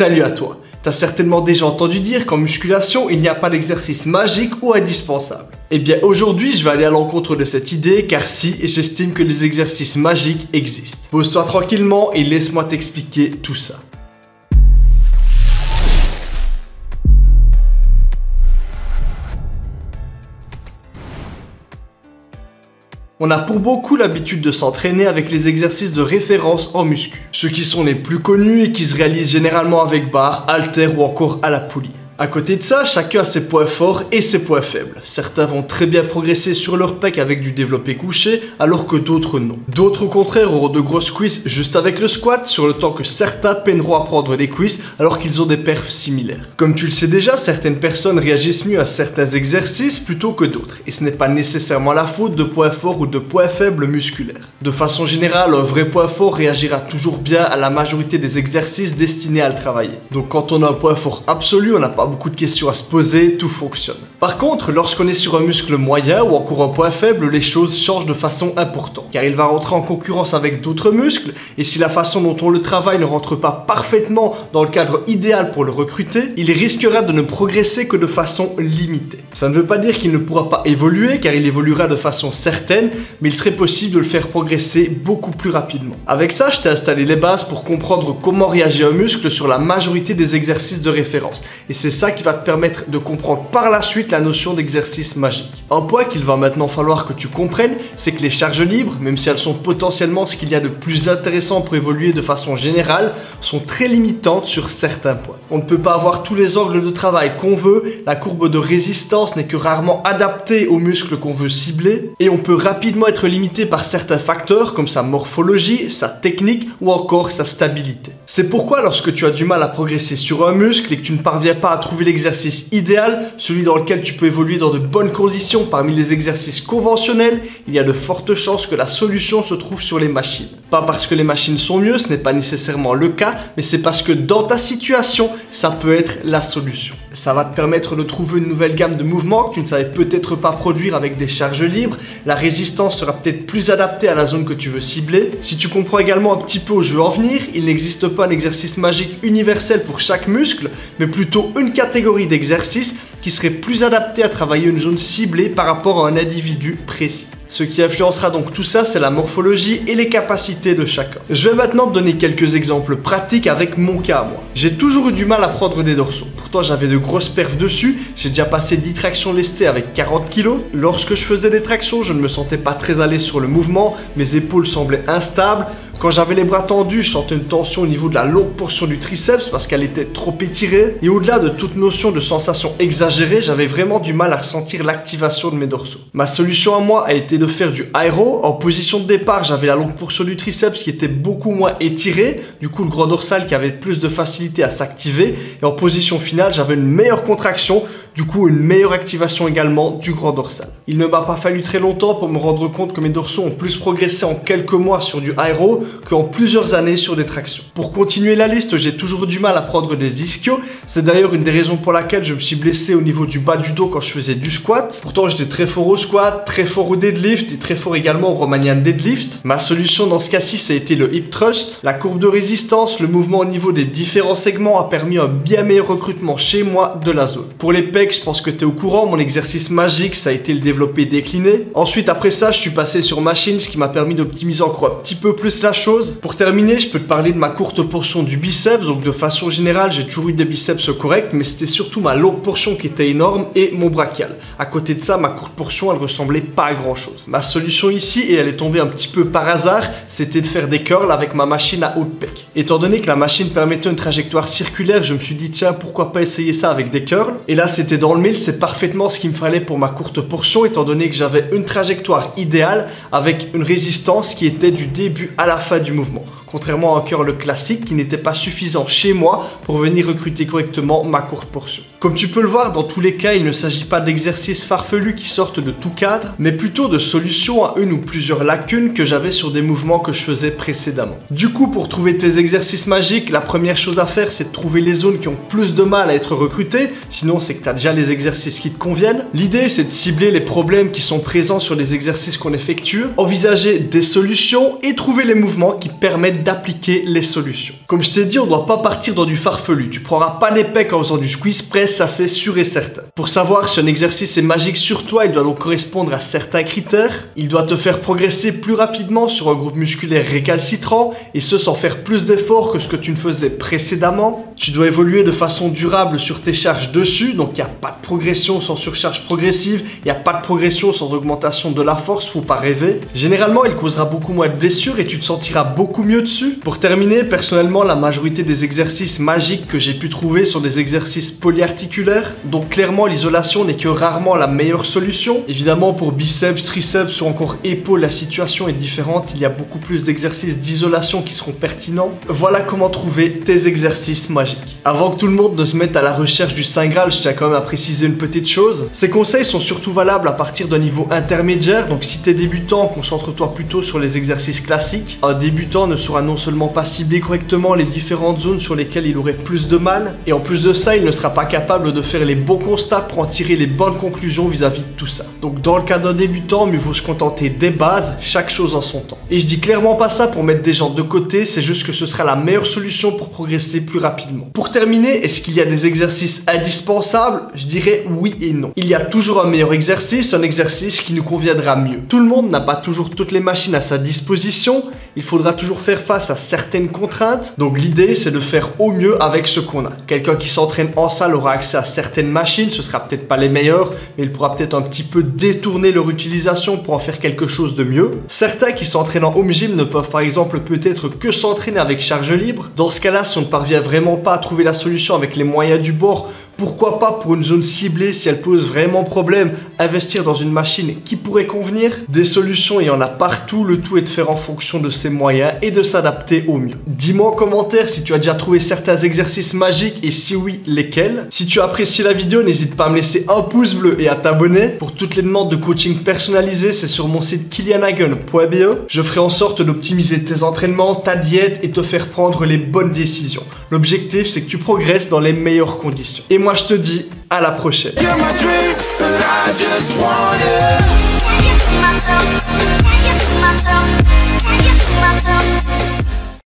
Salut à toi. T'as certainement déjà entendu dire qu'en musculation, il n'y a pas d'exercice magique ou indispensable. Eh bien aujourd'hui, je vais aller à l'encontre de cette idée car si, j'estime que les exercices magiques existent. Pose-toi tranquillement et laisse-moi t'expliquer tout ça. On a pour beaucoup l'habitude de s'entraîner avec les exercices de référence en muscu. Ceux qui sont les plus connus et qui se réalisent généralement avec barre, haltères ou encore à la poulie. À côté de ça, chacun a ses points forts et ses points faibles. Certains vont très bien progresser sur leur pec avec du développé couché, alors que d'autres non. D'autres au contraire auront de grosses cuisses juste avec le squat, sur le temps que certains peineront à prendre des cuisses alors qu'ils ont des perfs similaires. Comme tu le sais déjà, certaines personnes réagissent mieux à certains exercices plutôt que d'autres, et ce n'est pas nécessairement la faute de points forts ou de points faibles musculaires. De façon générale, un vrai point fort réagira toujours bien à la majorité des exercices destinés à le travailler. Donc quand on a un point fort absolu, on n'a pas beaucoup de questions à se poser, tout fonctionne. Par contre, lorsqu'on est sur un muscle moyen ou encore un point faible, les choses changent de façon importante, car il va rentrer en concurrence avec d'autres muscles, et si la façon dont on le travaille ne rentre pas parfaitement dans le cadre idéal pour le recruter, il risquera de ne progresser que de façon limitée. Ça ne veut pas dire qu'il ne pourra pas évoluer, car il évoluera de façon certaine, mais il serait possible de le faire progresser beaucoup plus rapidement. Avec ça, je t'ai installé les bases pour comprendre comment réagit un muscle sur la majorité des exercices de référence, et c'est ça qui va te permettre de comprendre par la suite la notion d'exercice magique. Un point qu'il va maintenant falloir que tu comprennes, c'est que les charges libres, même si elles sont potentiellement ce qu'il y a de plus intéressant pour évoluer de façon générale, sont très limitantes sur certains points. On ne peut pas avoir tous les angles de travail qu'on veut, la courbe de résistance n'est que rarement adaptée aux muscles qu'on veut cibler, et on peut rapidement être limité par certains facteurs comme sa morphologie, sa technique ou encore sa stabilité. C'est pourquoi lorsque tu as du mal à progresser sur un muscle et que tu ne parviens pas à trouver l'exercice idéal, celui dans lequel tu peux évoluer dans de bonnes conditions parmi les exercices conventionnels, il y a de fortes chances que la solution se trouve sur les machines. Pas parce que les machines sont mieux, ce n'est pas nécessairement le cas, mais c'est parce que dans ta situation, ça peut être la solution. Ça va te permettre de trouver une nouvelle gamme de mouvements que tu ne savais peut-être pas produire avec des charges libres, la résistance sera peut-être plus adaptée à la zone que tu veux cibler. Si tu comprends également un petit peu où je veux en venir, il n'existe pas un exercice magique universel pour chaque muscle, mais plutôt une catégorie d'exercices qui serait plus adapté à travailler une zone ciblée par rapport à un individu précis. Ce qui influencera donc tout ça, c'est la morphologie et les capacités de chacun. Je vais maintenant te donner quelques exemples pratiques avec mon cas à moi. J'ai toujours eu du mal à prendre des dorsaux. Pourtant, j'avais de grosses perfs dessus. J'ai déjà passé 10 tractions lestées avec 40 kg. Lorsque je faisais des tractions, je ne me sentais pas très à l'aise sur le mouvement. Mes épaules semblaient instables. Quand j'avais les bras tendus, je sentais une tension au niveau de la longue portion du triceps parce qu'elle était trop étirée. Et au-delà de toute notion de sensation exagérée, j'avais vraiment du mal à ressentir l'activation de mes dorsaux. Ma solution à moi a été de faire du aéro. En position de départ, j'avais la longue portion du triceps qui était beaucoup moins étirée. Du coup, le grand dorsal qui avait plus de facilité à s'activer. Et en position finale, j'avais une meilleure contraction. Du coup, une meilleure activation également du grand dorsal. Il ne m'a pas fallu très longtemps pour me rendre compte que mes dorsaux ont plus progressé en quelques mois sur du aéro qu'en plusieurs années sur des tractions. Pour continuer la liste, j'ai toujours eu du mal à prendre des ischios. C'est d'ailleurs une des raisons pour laquelle je me suis blessé au niveau du bas du dos quand je faisais du squat. Pourtant, j'étais très fort au squat, très fort au deadlift et très fort également au Romanian deadlift. Ma solution dans ce cas-ci, ça a été le hip thrust. La courbe de résistance, le mouvement au niveau des différents segments a permis un bien meilleur recrutement chez moi de la zone. Pour les pecs, je pense que tu es au courant, mon exercice magique, ça a été le développé décliné. Ensuite, après ça, je suis passé sur machine, ce qui m'a permis d'optimiser encore un petit peu plus la chose. Pour terminer, je peux te parler de ma courte portion du biceps. Donc de façon générale, j'ai toujours eu des biceps corrects, mais c'était surtout ma longue portion qui était énorme et mon brachial. À côté de ça, ma courte portion, elle ressemblait pas à grand chose. Ma solution ici, et elle est tombée un petit peu par hasard, c'était de faire des curls avec ma machine à haut de pec. Étant donné que la machine permettait une trajectoire circulaire, je me suis dit tiens, pourquoi pas essayer ça avec des curls. Et là, c'était dans le mille, c'est parfaitement ce qu'il me fallait pour ma courte portion, étant donné que j'avais une trajectoire idéale avec une résistance qui était du début à la fin du mouvement. Contrairement à un curl classique qui n'était pas suffisant chez moi pour venir recruter correctement ma courte portion. Comme tu peux le voir, dans tous les cas, il ne s'agit pas d'exercices farfelus qui sortent de tout cadre, mais plutôt de solutions à une ou plusieurs lacunes que j'avais sur des mouvements que je faisais précédemment. Du coup, pour trouver tes exercices magiques, la première chose à faire, c'est de trouver les zones qui ont plus de mal à être recrutées. Sinon, c'est que tu as déjà les exercices qui te conviennent. L'idée, c'est de cibler les problèmes qui sont présents sur les exercices qu'on effectue, envisager des solutions et trouver les mouvements qui permettent d'appliquer les solutions. Comme je t'ai dit, on ne doit pas partir dans du farfelu. Tu prendras pas des pecs en faisant du squeeze press, ça c'est sûr et certain. Pour savoir si un exercice est magique sur toi, il doit donc correspondre à certains critères. Il doit te faire progresser plus rapidement sur un groupe musculaire récalcitrant, et ce sans faire plus d'efforts que ce que tu ne faisais précédemment. Tu dois évoluer de façon durable sur tes charges dessus, donc il n'y a pas de progression sans surcharge progressive, il n'y a pas de progression sans augmentation de la force, faut pas rêver. Généralement, il causera beaucoup moins de blessures et tu te sentiras beaucoup mieux dessus. Pour terminer, personnellement, la majorité des exercices magiques que j'ai pu trouver sont des exercices polyarticulaires, donc clairement l'isolation n'est que rarement la meilleure solution. Évidemment, pour biceps, triceps ou encore épaules, la situation est différente, il y a beaucoup plus d'exercices d'isolation qui seront pertinents. Voilà comment trouver tes exercices magiques. Avant que tout le monde ne se mette à la recherche du Saint Graal, je tiens quand même à préciser une petite chose. Ces conseils sont surtout valables à partir d'un niveau intermédiaire, donc si tu es débutant, concentre-toi plutôt sur les exercices classiques. Un débutant ne saura non seulement pas cibler correctement les différentes zones sur lesquelles il aurait plus de mal, et en plus de ça, il ne sera pas capable de faire les bons constats pour en tirer les bonnes conclusions vis-à-vis de tout ça. Donc dans le cas d'un débutant, mieux vaut se contenter des bases, chaque chose en son temps. Et je dis clairement pas ça pour mettre des gens de côté, c'est juste que ce sera la meilleure solution pour progresser plus rapidement. Pour terminer, est-ce qu'il y a des exercices indispensables? Je dirais oui et non. Il y a toujours un meilleur exercice, un exercice qui nous conviendra mieux. Tout le monde n'a pas toujours toutes les machines à sa disposition, il faudra toujours faire face à certaines contraintes, donc l'idée c'est de faire au mieux avec ce qu'on a. Quelqu'un qui s'entraîne en salle aura accès à certaines machines, ce sera peut-être pas les meilleures, mais il pourra peut-être un petit peu détourner leur utilisation pour en faire quelque chose de mieux. Certains qui s'entraînent en home gym ne peuvent par exemple peut-être que s'entraîner avec charge libre. Dans ce cas-là, si on ne parvient vraiment pas à trouver la solution avec les moyens du bord, pourquoi pas pour une zone ciblée, si elle pose vraiment problème, investir dans une machine qui pourrait convenir? Des solutions, il y en a partout, le tout est de faire en fonction de ses moyens et de s'adapter au mieux. Dis-moi en commentaire si tu as déjà trouvé certains exercices magiques et si oui, lesquels. Si tu as apprécié la vidéo, n'hésite pas à me laisser un pouce bleu et à t'abonner. Pour toutes les demandes de coaching personnalisé, c'est sur mon site kilianhagen.be. Je ferai en sorte d'optimiser tes entraînements, ta diète et te faire prendre les bonnes décisions. L'objectif, c'est que tu progresses dans les meilleures conditions. Et moi, je te dis à la prochaine.